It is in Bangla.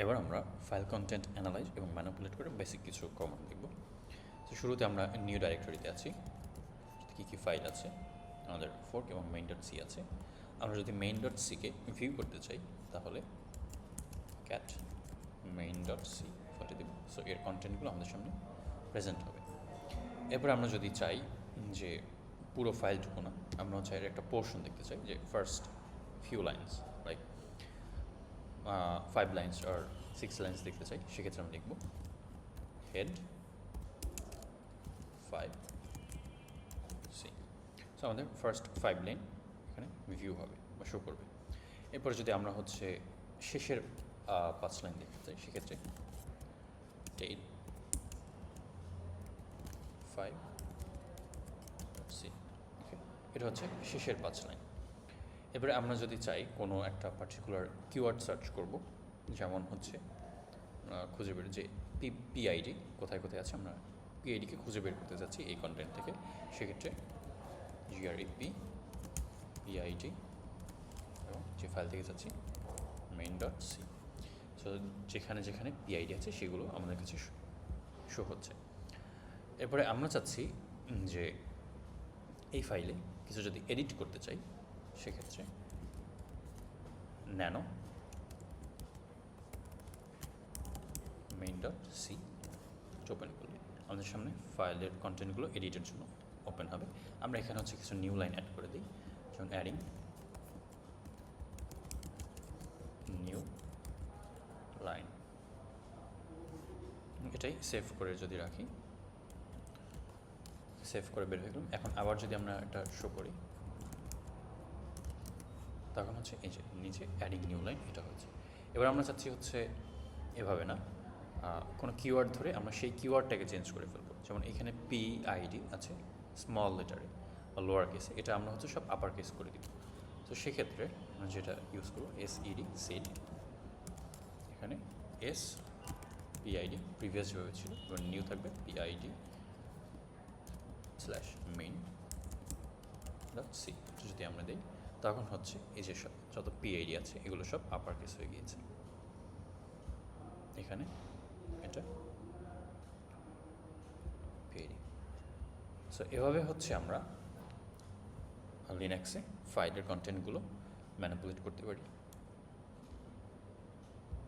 এবার আমরা ফাইল কন্টেন্ট অ্যানালাইজ এবং ম্যানিপুলেট করে বেসিক কিছু কমান্ড দেখব। তো শুরুতে আমরা নিউ ডাইরেক্টরিতে আছি, কী কী ফাইল আছে, আমাদের ফোর্ক এবং মেইন ডট সি আছে। আমরা যদি মেইন ডট সিকে ভিউ করতে চাই তাহলে ক্যাট মেইন ডট সি ফাইলটি দেব। সো এর কন্টেন্টগুলো আমাদের সামনে প্রেজেন্ট হবে। এরপর আমরা যদি চাই যে পুরো ফাইলটুকু না, আমরা চাই একটা পোর্শন দেখতে চাই, যে first few lines like 5 lines আর 6 লাইন্স দেখতে চাই, সেক্ষেত্রে আমরা লিখব হেড 5 সি। সো আমাদের ফার্স্ট 5 লাইন এখানে ভিউ হবে বা শো করবে। এরপর যদি আমরা শেষের 5 লাইন দেখতে চাই, সেক্ষেত্রে টেইল 5 সি। ওকে, এটা শেষের 5 লাইন। এবারে আমরা যদি চাই কোনো একটা পার্টিকুলার কিওয়ার্ড সার্চ করব, যেমন খুঁজে বের যে পিআইডি কোথায় কোথায় আছে, আমরা পিআইডিকে খুঁজে বের করতে চাচ্ছি এই কন্টেন্ট থেকে, সেক্ষেত্রে জিআরইপি পিআইডি এবং যে ফাইল থেকে যাচ্ছি মেইন ডট সি। সো যেখানে যেখানে পিআইডি আছে সেগুলো আমাদের কাছে শো হচ্ছে। এরপরে আমরা চাচ্ছি যে এই ফাইলে কিছু যদি এডিট করতে চাই, সেক্ষেত্রে nano main dot C open করলে আমাদের সামনে ফাইলের কন্টেন্টগুলো এডিটের জন্য ওপেন হবে। আমরা এখানে কিছু নিউ লাইন অ্যাড করে দিই, যেমন অ্যাডিং নিউ লাইন। এটাই সেভ করে যদি রাখি, সেভ করে বের হয়ে গেলাম। এখন আবার যদি আমরা এটা শো করি, তখন এই যে নিচে অ্যাডিং নিউ লাইন এটা হচ্ছে। এবার আমরা চাচ্ছি এভাবে না, কোনো কিওয়ার্ড ধরে আমরা সেই কিওয়ার্ডটাকে চেঞ্জ করে ফেলবো। যেমন এখানে পিআইডি আছে স্মল লেটারে বা লোয়ার কেসে, এটা আমরা সব আপার কেস করে দিব। তো সেক্ষেত্রে আমরা যেটা ইউজ করবো এসইডি সিড, এখানে এস পিআইডি প্রিভিয়াস যেভাবে ছিল, এবার নিউ থাকবে PID slash main dot C. যদি আমরা দিই তখন এই যে সব যত পিআইডি আছে এগুলো সব আপার কেস হয়ে গিয়েছে। এখানে এটা পিআইডি। সো এভাবে আমরা লিনাক্সে ফাইলের কন্টেন্টগুলো ম্যানিপুলেট করতে পারি।